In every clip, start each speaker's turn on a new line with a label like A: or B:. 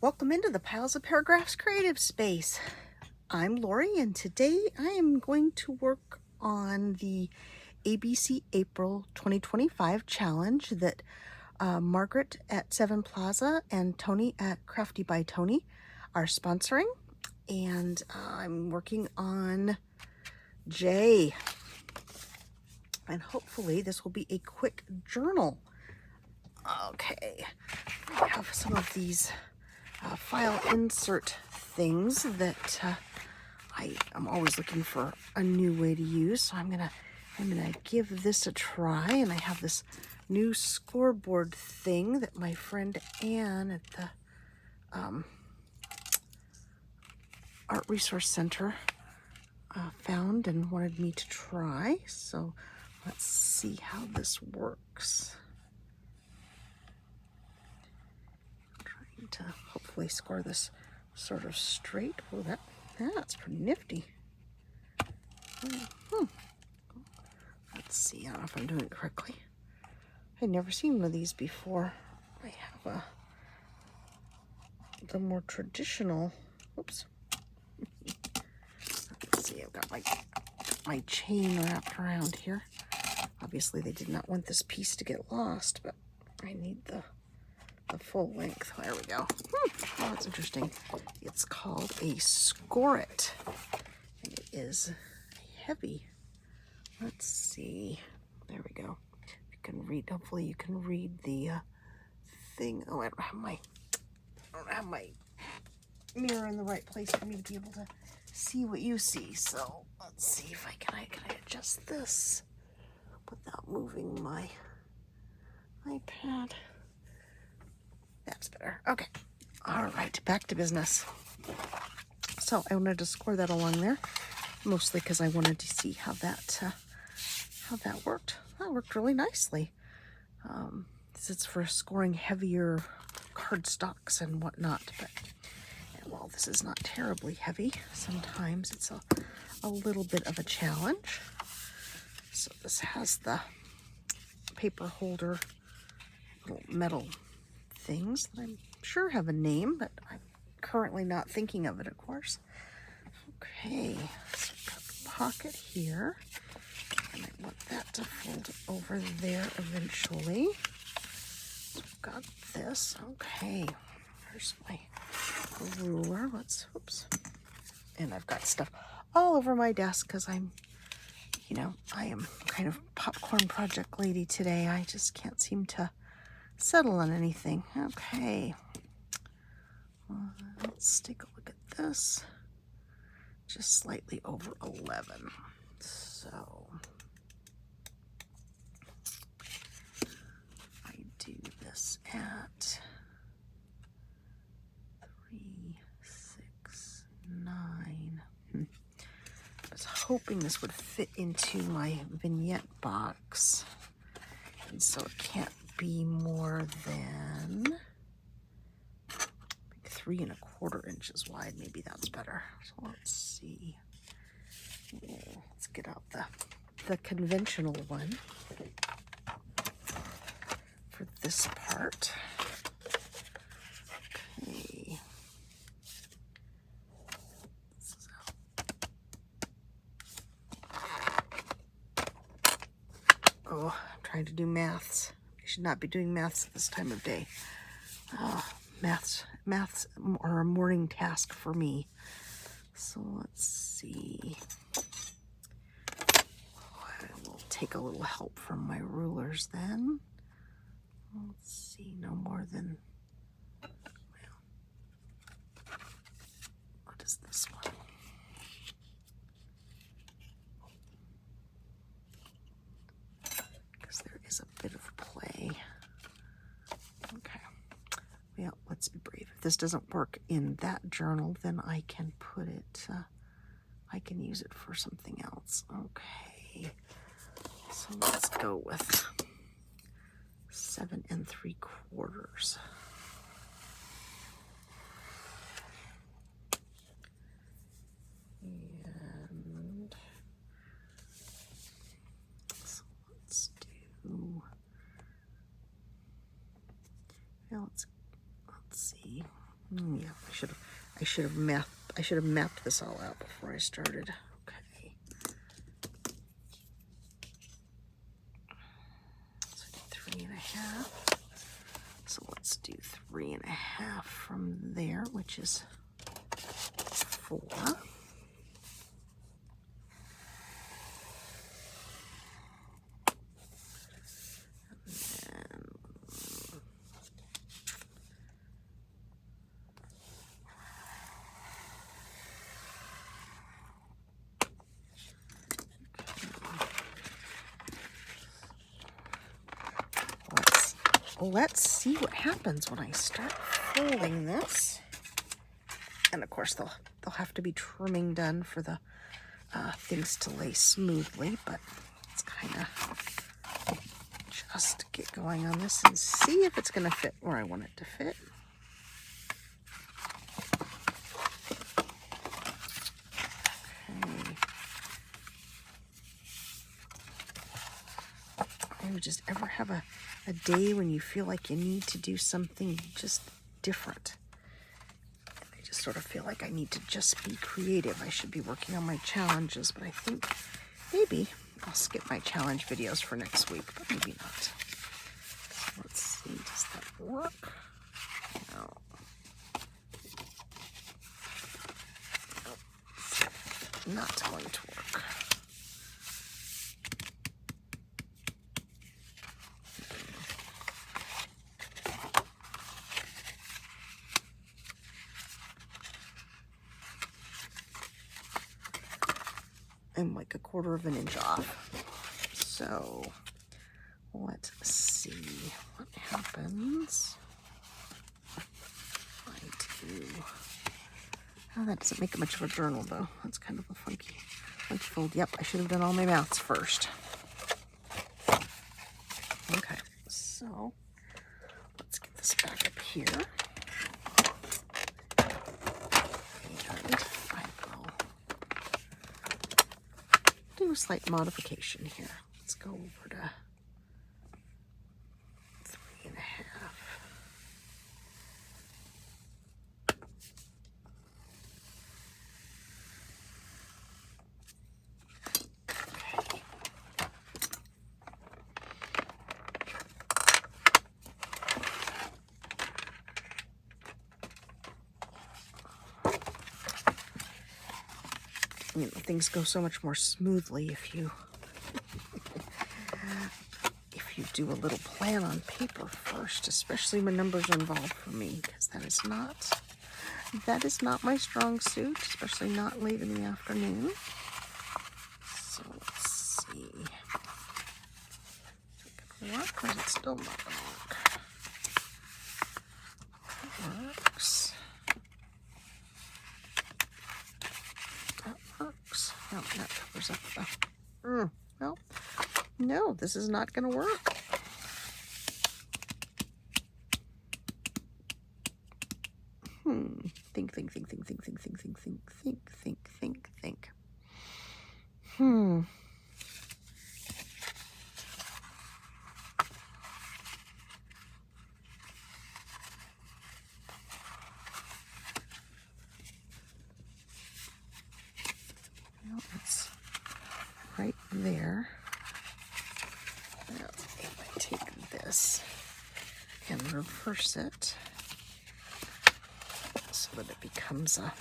A: Welcome into the Piles of Paragraphs creative space. I'm Lori, and today I am going to work on the ABC April 2025 challenge that Margaret at 7 Plaza and Toni at Crafty by Toni are sponsoring. And I'm working on J. And hopefully this will be a quick journal. Okay, I have some of these file insert things that I'm always looking for a new way to use. So I'm gonna give this a try, and I have this new scoreboard thing that my friend Anne at the Art Resource Center found and wanted me to try. So let's see how this works. To hopefully score this sort of straight. Oh, that's pretty nifty. Let's see. I don't know if I'm doing it correctly. I'd never seen one of these before. I have the more traditional. Oops. Let's see. I've got my chain wrapped around here. Obviously, they did not want this piece to get lost, but I need the full length. There we go. Oh, that's interesting. It's called a scoret, and it is heavy. Let's see. There we go. You can read. Hopefully, you can read the thing. Oh, I don't have my mirror in the right place for me to be able to see what you see. So let's see if can I adjust this without moving my iPad. That's better. Okay. All right, back to business. So I wanted to score that along there, mostly because I wanted to see how that worked. That worked really nicely. It's for scoring heavier cardstocks and whatnot. But while this is not terribly heavy, sometimes it's a little bit of a challenge. So this has the paper holder, little metal things that I'm sure have a name, but I'm currently not thinking of it, of course. Okay, so I've got the pocket here, and I want that to fold over there eventually. So I've got this. Okay, here's my ruler. Oops. And I've got stuff all over my desk because I am kind of popcorn project lady today. I just can't seem to settle on anything. Okay. Let's take a look at this. Just slightly over 11. So I do this at 3, 6, 9. I was hoping this would fit into my vignette box. And so it can't be more than 3 1/4 inches wide. Maybe that's better. So let's see. Let's get out the conventional one for this part. Okay. This is out. Oh, I'm trying to do maths. I should not be doing maths at this time of day. Maths are a morning task for me. So let's see. I will take a little help from my rulers then. Let's see, no more than, what is this one? Because there is a bit of play. Okay. Well, let's be brave. If this doesn't work in that journal, then I can put it, I can use it for something else. Okay. So let's go with 7 3/4. And so let's do, well, let's see. Yeah, I should have mapped this all out before I started. Okay. So I did 3.5. So let's do 3.5 from there, which is 4. Let's see what happens when I start folding this. And of course, there'll have to be trimming done for the things to lay smoothly, but it's kind of just get going on this and see if it's going to fit where I want it to fit. Okay. You just ever have a day when you feel like you need to do something just different. And I just sort of feel like I need to just be creative. I should be working on my challenges, but I think maybe I'll skip my challenge videos for next week, but maybe not. So let's see, does that work? No. Nope. Not going to work. I'm like 1/4 of an inch off. So let's see what happens. Oh, that doesn't make much of a journal though. That's kind of a funky fold. Yep, I should have done all my maths first. Okay, so let's get this back up here. And I will do a slight modification here. Let's go over to 3.5. You know, things go so much more smoothly if you do a little plan on paper first, especially when numbers are involved for me, because that is not my strong suit, especially not late in the afternoon. So let's see. Is it gonna work, or is it still not gonna work? That works. That works. No, that covers up the. Well, no, this is not going to work. Think. Well, it's right there. Now, if I take this and reverse it so that it becomes a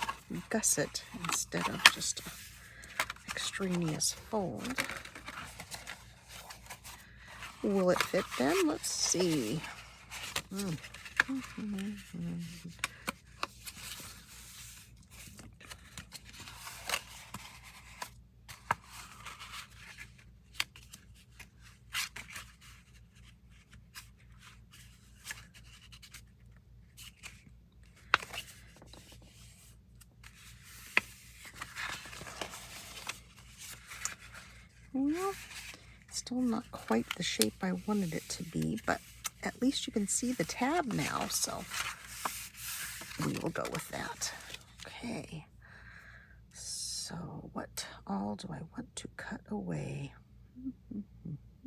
A: gusset instead of just an extraneous fold. Will it fit then? Let's see. Well, still not quite the shape I wanted it to be, but at least you can see the tab now, so we will go with that. Okay, so what all do I want to cut away?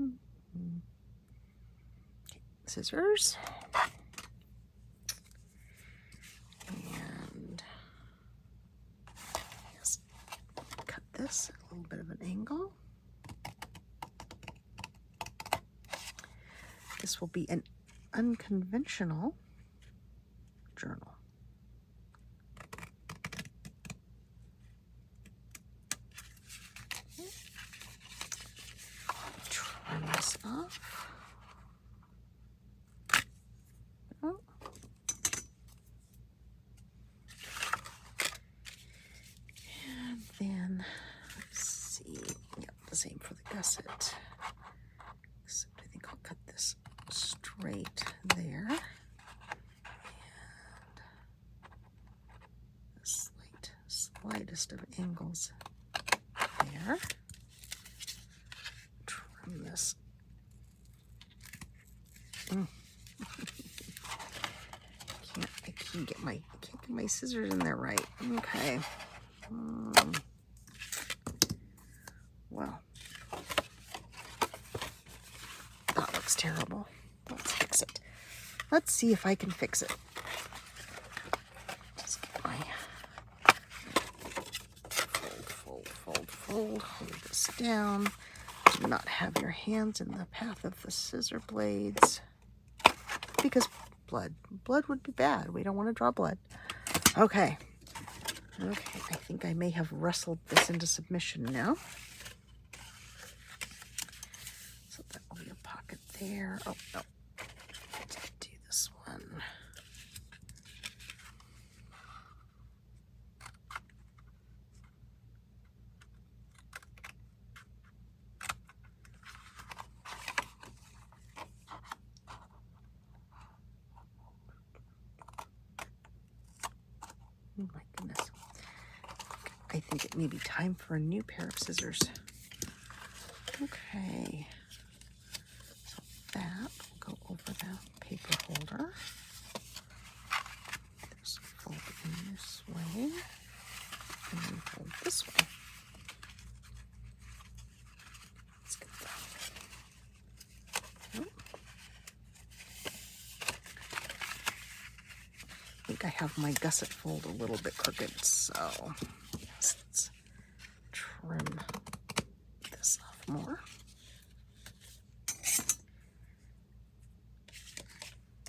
A: Okay, scissors. this at a little bit of an angle. This will be an unconventional journal. Trim this off. Oh. And then, let's see, yep, the same for the gusset. Except I think I'll cut this straight there. And the slightest of angles there. Trim this. I can't get my scissors in there right. Okay. Well, that looks terrible. Let's fix it. Let's see if I can fix it. Just get my fold. Hold this down. Do not have your hands in the path of the scissor blades, because blood would be bad. We don't want to draw blood. Okay. I think I may have wrestled this into submission now. So that will be a pocket there. Oh, no. Let's do this one. Oh my goodness. I think it may be time for a new pair of scissors. Okay. So that will go over the paper holder. This will fold in this way. And then fold this way. Let's get that. Oh. I think I have my gusset fold a little bit crooked, so let's trim this off more.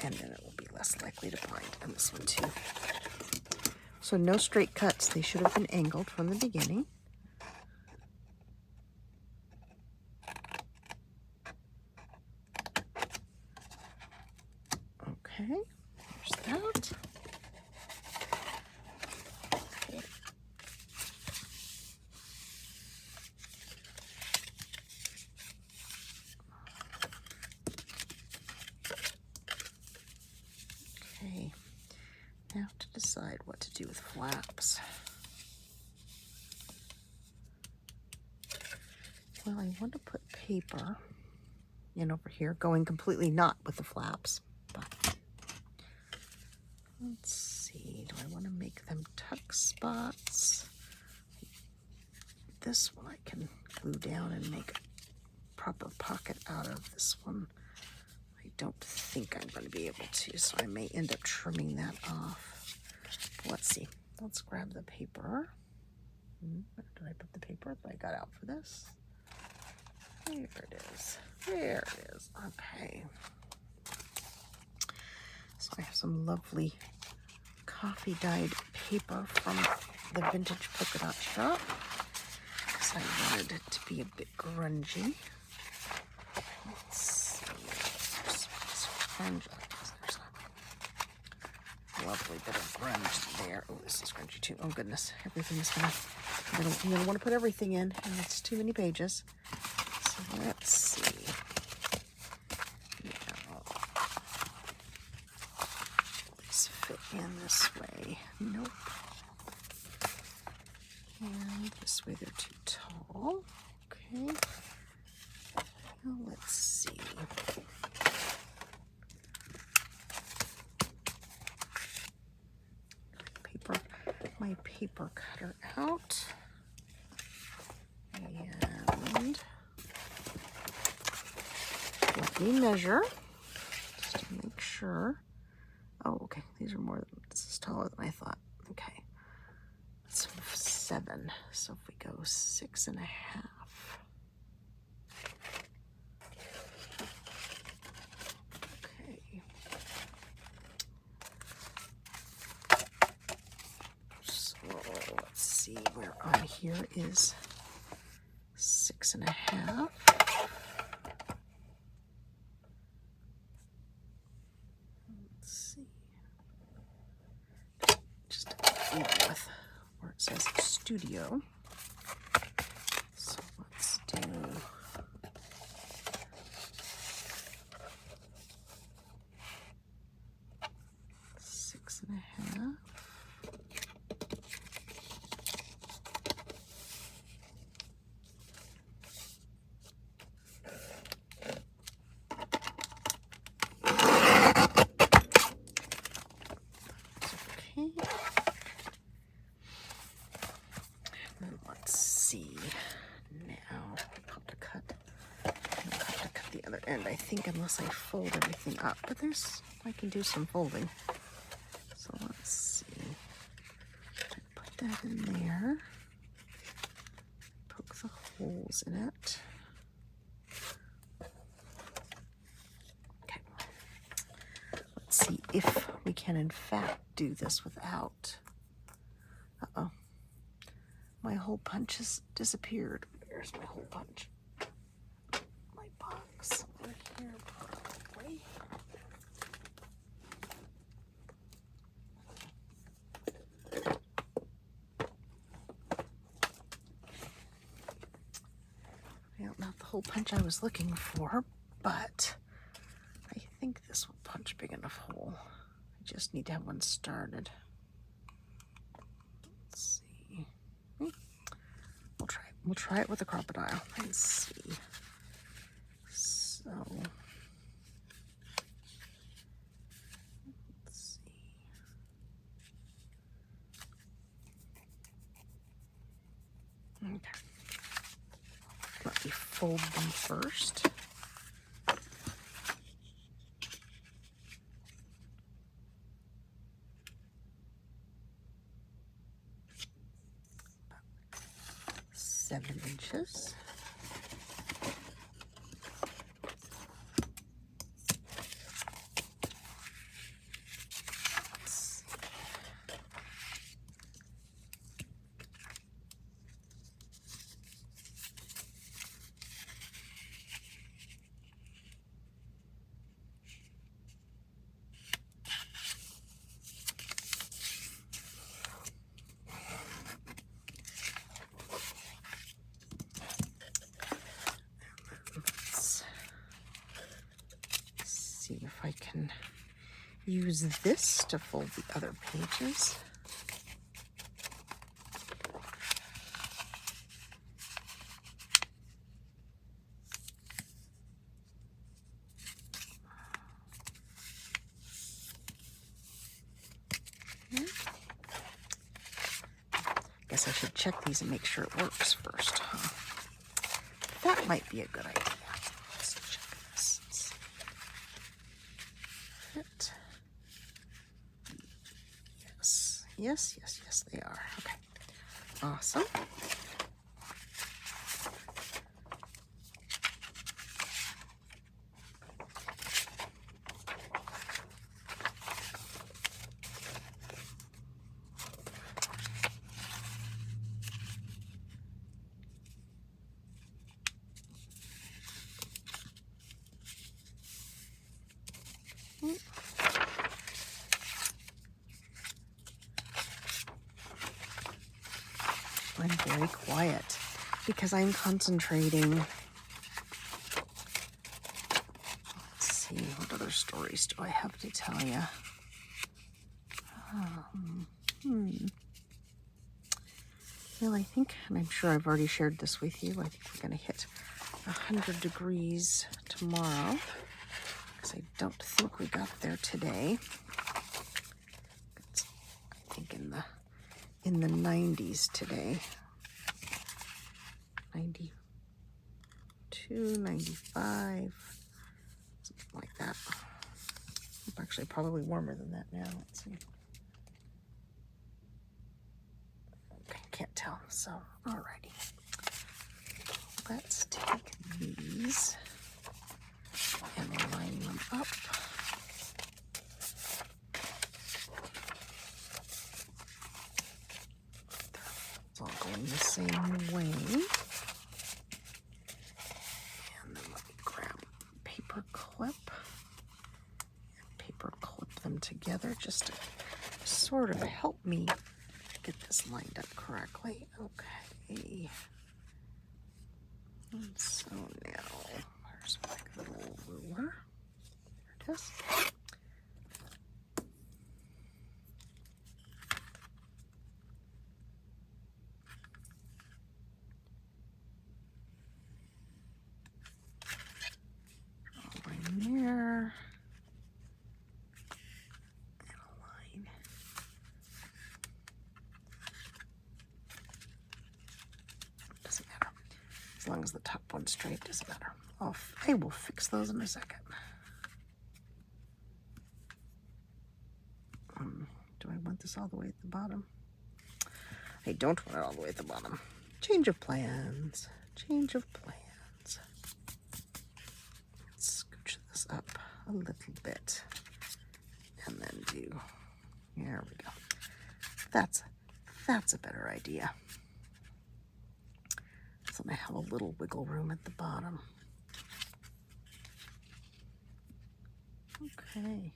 A: And then it will be less likely to bind on this one too. So no straight cuts. They should have been angled from the beginning. Okay, there's that. Okay, now to decide what to do with flaps. Well, I want to put paper in over here, going completely not with the flaps, but let's see, do I want to make them tuck spots? This one I can glue down and make a proper pocket out of. This one I don't think I'm going to be able to, so I may end up trimming that off. Let's see. Let's grab the paper. Where did I put the paper that I got out for this? There it is. There it is. Okay. So I have some lovely coffee dyed paper from the Vintage Polka Dot Shop, because I wanted it to be a bit grungy. Let's see. There's grunge. There's a lovely bit of grunge there. Oh, this is grungy too. Oh goodness, everything is gonna. I'm gonna want to put everything in, and it's too many pages. So let's see. Now, these fit in this way. Nope. And this way they're too tall. Okay. Now let's see. My paper cutter out. And let me measure just to make sure. Oh, okay. These are more than, this is taller than I thought. Okay. Let's 7. So if we go 6.5. Okay. So let's see where on here is 6.5. Let's see. Just even with where it says studio. So let's do 6.5. Let's see. Now I'll have to cut the other end, I think, unless I fold everything up. But I can do some folding. So let's see. Put that in there. Poke the holes in it. Okay. Let's see if we can in fact do this without. Uh-oh. My hole punch has disappeared. Where's my hole punch? My box over here, probably. Well, not the hole punch I was looking for, but I think this will punch big enough hole. I just need to have one started. Let's see. We'll try it with a crocodile and see. So let's see. Okay. Let me fold them first. About 7 inches. See if I can use this to fold the other pages. Guess I should check these and make sure it works first, huh? That might be a good idea. Let's check this. Fit. Yes, they are. Okay. Awesome. I'm very quiet because I'm concentrating. Let's see, what other stories do I have to tell you? Well, I think, and I'm sure I've already shared this with you, I think we're going to hit 100 degrees tomorrow, because I don't think we got there today. It's, I think in the 90s today. 92, 95, something like that. It's actually probably warmer than that now. Let's see. Okay, can't tell. So, alrighty. Let's take these and line them up. It's all going the same way. And then let me grab a paper clip and paper clip them together just to sort of help me get this lined up correctly. Okay. And so now, here's my little ruler. There it is. Draw a line there. And a line. Doesn't matter. As long as the top one's straight, doesn't matter. I will fix those in a second. Do I want this all the way at the bottom? I don't want it all the way at the bottom. Change of plans. Change of plans. Let's scooch this up a little bit. And then do, there we go. That's a better idea. So I have a little wiggle room at the bottom. Okay.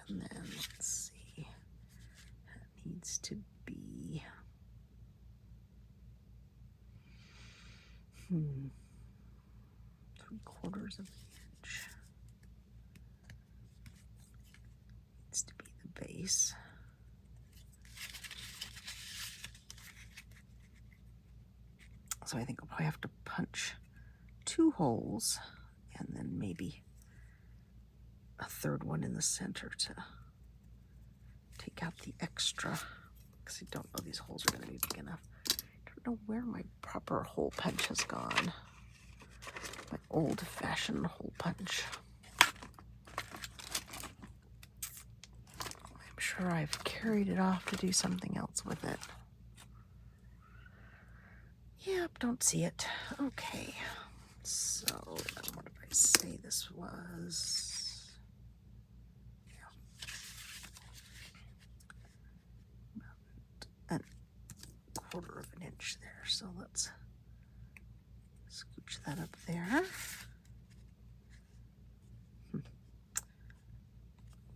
A: And then let's see. That needs to be 3/4 of an inch. Needs to be the base. So I think I'll probably have to punch 2 holes and then maybe a 3rd one in the center to take out the extra, because I don't know these holes are going to be big enough. I don't know where my proper hole punch has gone. My old-fashioned hole punch. I'm sure I've carried it off to do something else with it. Yep, don't see it. Okay, so then what did I say this was? Yeah. About 1/4 of an inch there. So let's scooch that up there.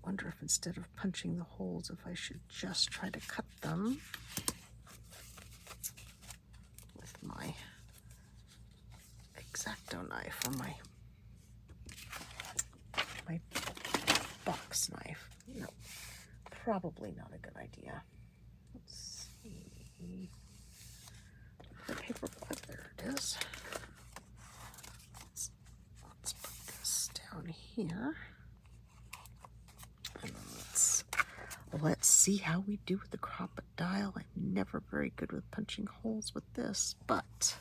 A: Wonder if instead of punching the holes, if I should just try to cut them with my X-Acto knife or my box knife. No, probably not a good idea. Let's see. The paper clip, there it is. Let's put this down here. And then let's see how we do with the crocodile. I'm never very good with punching holes with this, but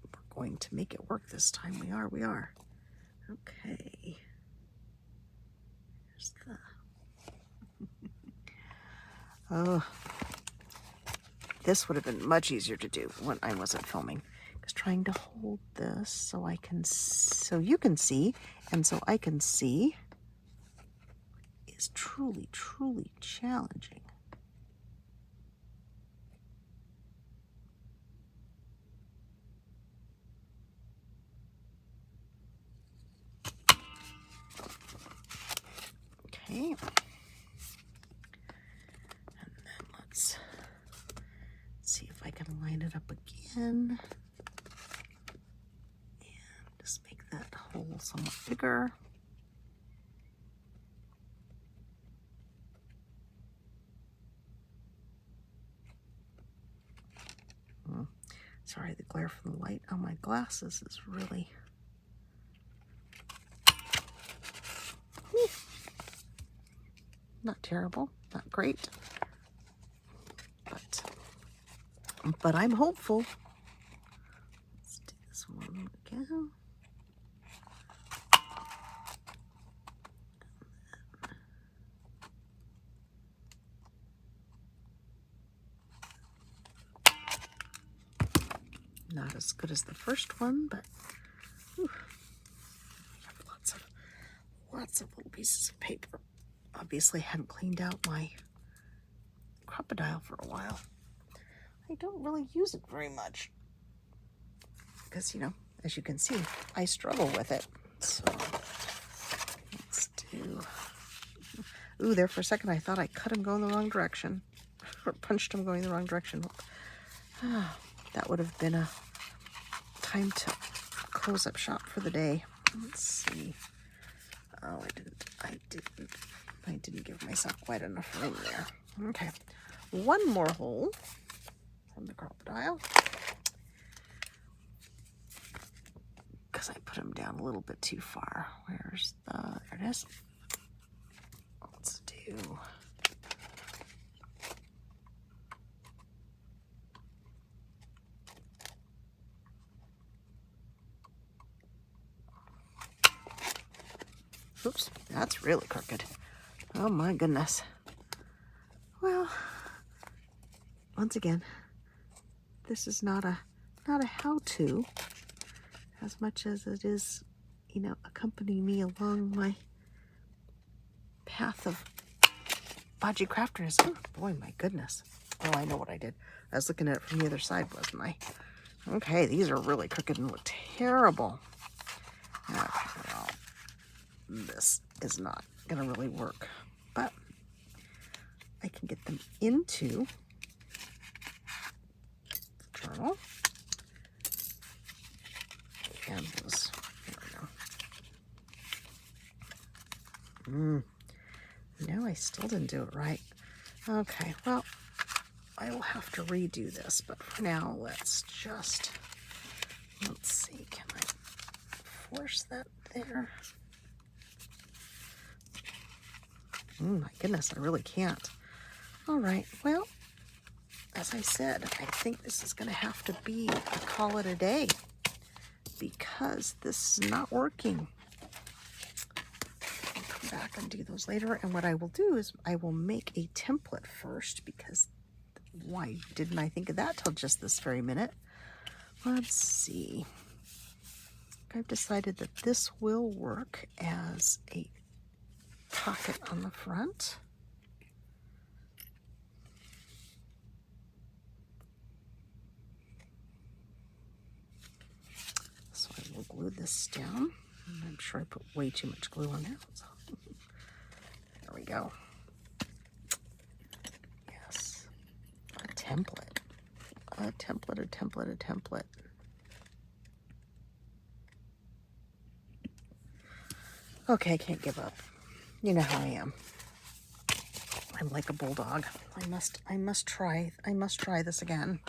A: we're going to make it work this time. We are. Okay. Here's the... Oh, this would have been much easier to do when I wasn't filming. Because trying to hold this so you can see, and so I can see, is truly, truly challenging. Okay. And then let's see if I can line it up again. And just make that hole somewhat bigger. Sorry, the glare from the light on my glasses is really... not terrible, not great, but I'm hopeful. Let's do this one again. Not as good as the first one, but whew, I have lots of little pieces of paper. Obviously, I hadn't cleaned out my crocodile for a while. I don't really use it very much because, you know, as you can see, I struggle with it. So let's do. Ooh, there for a second I thought I cut him going the wrong direction, or punched him going the wrong direction. That would have been a time to close up shop for the day. Let's see. Oh, I didn't give myself quite enough room there. Okay, one more hole from the crocodile, because I put him down a little bit too far. Where's the, there it is. Let's do, oops, that's really crooked. Oh my goodness. Well, once again, this is not a how-to as much as it is, you know, accompany me along my path of Baji crafters. Oh boy, my goodness. Oh, I know what I did. I was looking at it from the other side, wasn't I? Okay, these are really crooked and look terrible. Okay, well, this is not gonna really work, but I can get them into the journal. And this, there we go. No, I still didn't do it right. Okay, well, I will have to redo this, but for now, let's see, can I force that there? My goodness, I really can't. All right, well, as I said, I think this is going to have to be a call it a day because this is not working. I'll come back and do those later. And what I will do is I will make a template first, because why didn't I think of that till just this very minute? Let's see. I've decided that this will work as a pocket on the front. So I will glue this down. I'm sure I put way too much glue on there. So there we go. Yes. A template. A template, a template, a template. Okay, I can't give up. You know how I am. I'm like a bulldog. I must try this again.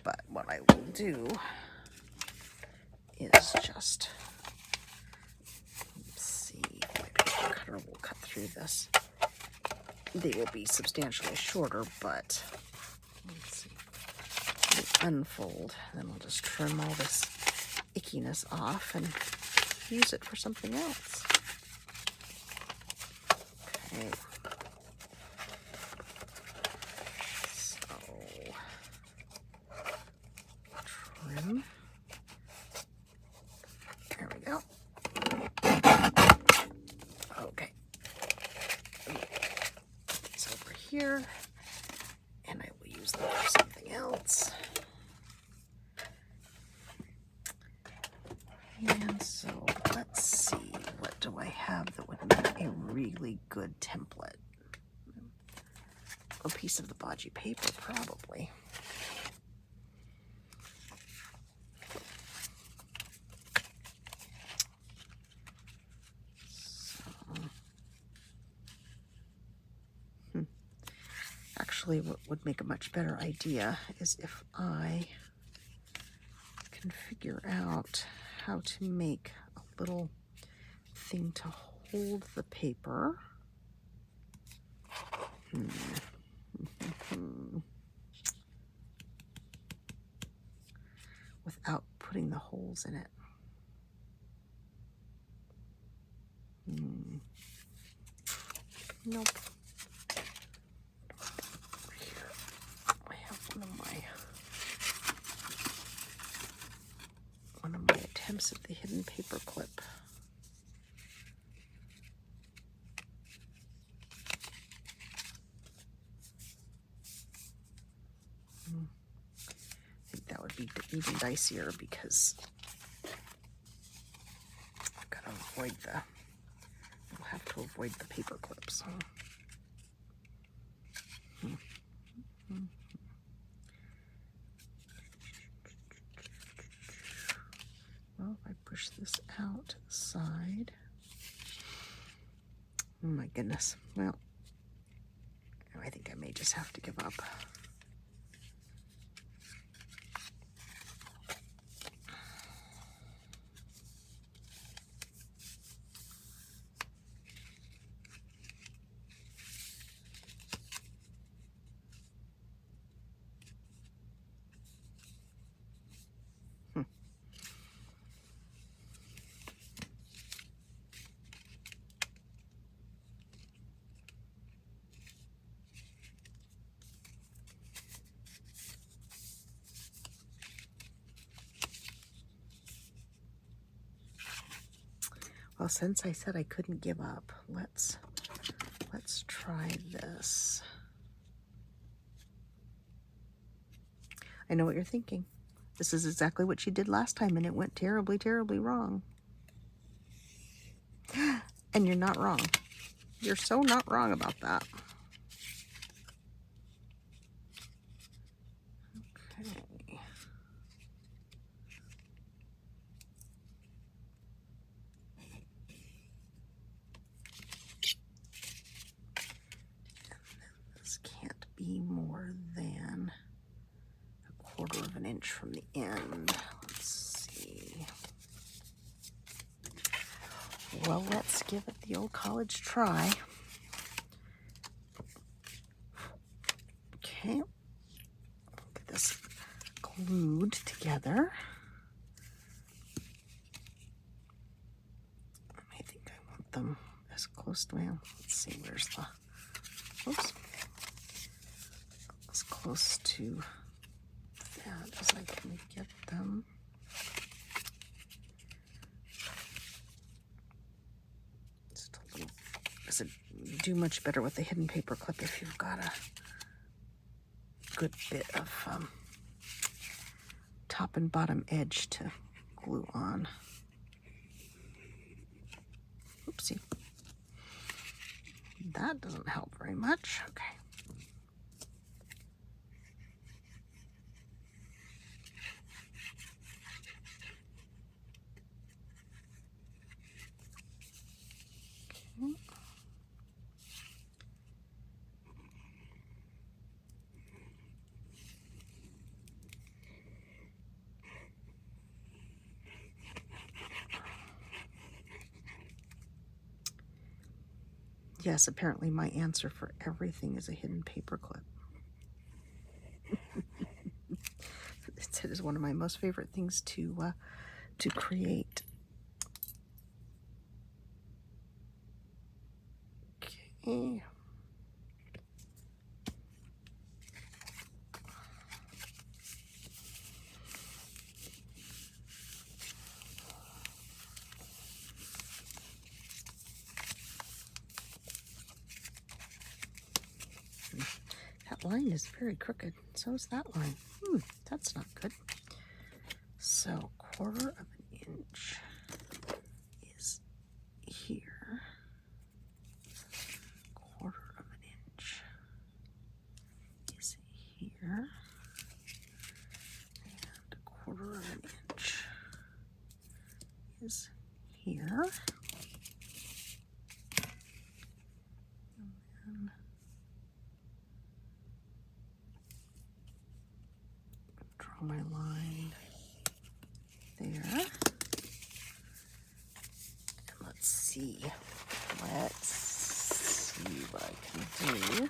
A: But what I will do is just, let's see, my paper cutter will cut through this. They will be substantially shorter, but let's see. We'll unfold, and then we'll just trim all this ickiness off and use it for something else. Okay. So, trim. There we go. Okay. It's over here, and I will use them for something else. And so let's see, what do I have that would make a really good template? A piece of the Baji paper, probably. So, actually, what would make a much better idea is if I can figure out how to make a little thing to hold the paper. Without putting the holes in it. Nope. Here, I have one of my attempts at the hidden paper clip. I think that would be even dicier because I've got to avoid I'll have to avoid the paper clips. Well, if I push this out to the side. Oh my goodness. Well, I think I may just have to give up. Well, since I said I couldn't give up, let's try this. I know what you're thinking. This is exactly what she did last time, and it went terribly, terribly wrong. And you're not wrong. You're so not wrong about that. Okay. This can't be more than 1/4 of an inch from the end. Let's see. Well, let's give it the old college try. Okay. Get this glued together. I think I want them as close to, well, let's see, where's the, oops, as close to that as I can get them. Just a little, does it do much better with the hidden paper clip if you've got a good bit of top and bottom edge to glue on. Oopsie. That doesn't help very much. Okay. Yes, apparently my answer for everything is a hidden paper clip. It is one of my most favorite things to create. Okay. That line is very crooked. So is that line. That's not good. So 1/4 of an inch is here. 1/4 of an inch is here. And 1/4 of an inch is here. And then draw my line there. And let's see what I can do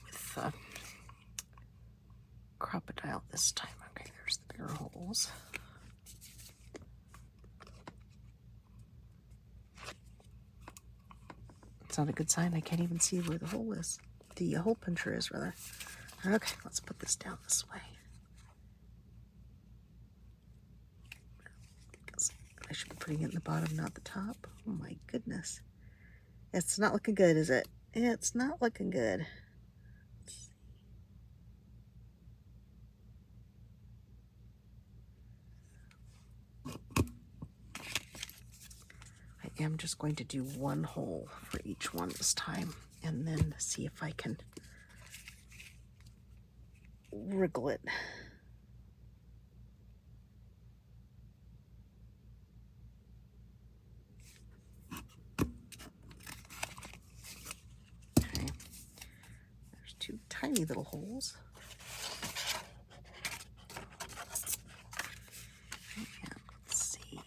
A: with crocodile this time. Okay, there's the bigger holes. It's not a good sign. I can't even see where the hole is. The hole puncher is, rather. Okay, let's put this down this way. should be putting it in the bottom, not the top. Oh my goodness. It's not looking good, is it? It's not looking good. I am just going to do one hole for each one this time, and then see if I can wriggle it. Okay, there's two tiny little holes. And let's see.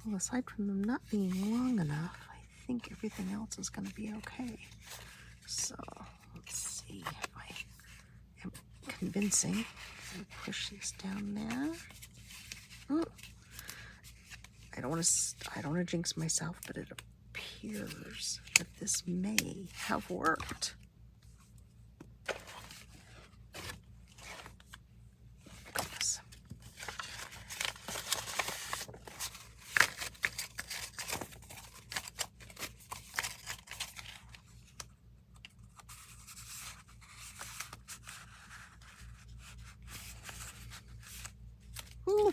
A: Well, aside from them not being long enough, I think everything else is going to be okay. So let's see if I am convincing. Push this down there. Oh. I don't want to jinx myself, but it appears that this may have worked. Goodness. Ooh.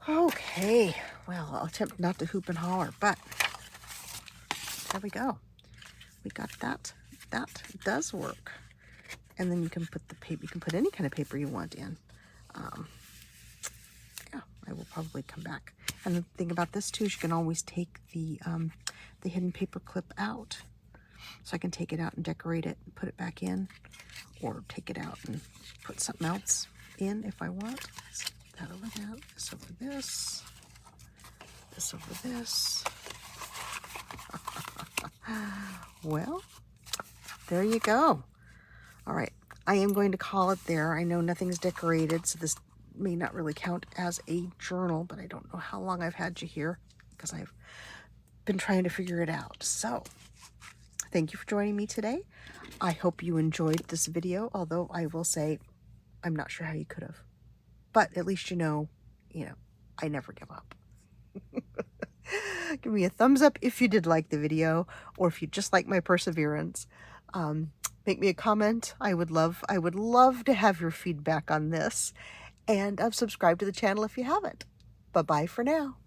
A: Okay, well, I'll attempt not to hoop and holler, but there we go. We got that. That does work. And then you can put the paper, you can put any kind of paper you want in. Yeah, I will probably come back. And the thing about this too is you can always take the hidden paper clip out. So I can take it out and decorate it and put it back in, or take it out and put something else in if I want. So that over that, this over this, this over this. Well, there you go. All right, I am going to call it there. I know nothing's decorated, so this may not really count as a journal, but I don't know how long I've had you here because I've been trying to figure it out. So thank you for joining me today. I hope you enjoyed this video, although I will say I'm not sure how you could have. But at least you know, I never give up. Give me a thumbs up if you did like the video, or if you just like my perseverance. Make me a comment. I would love to have your feedback on this. And subscribe to the channel if you haven't. Bye-bye for now.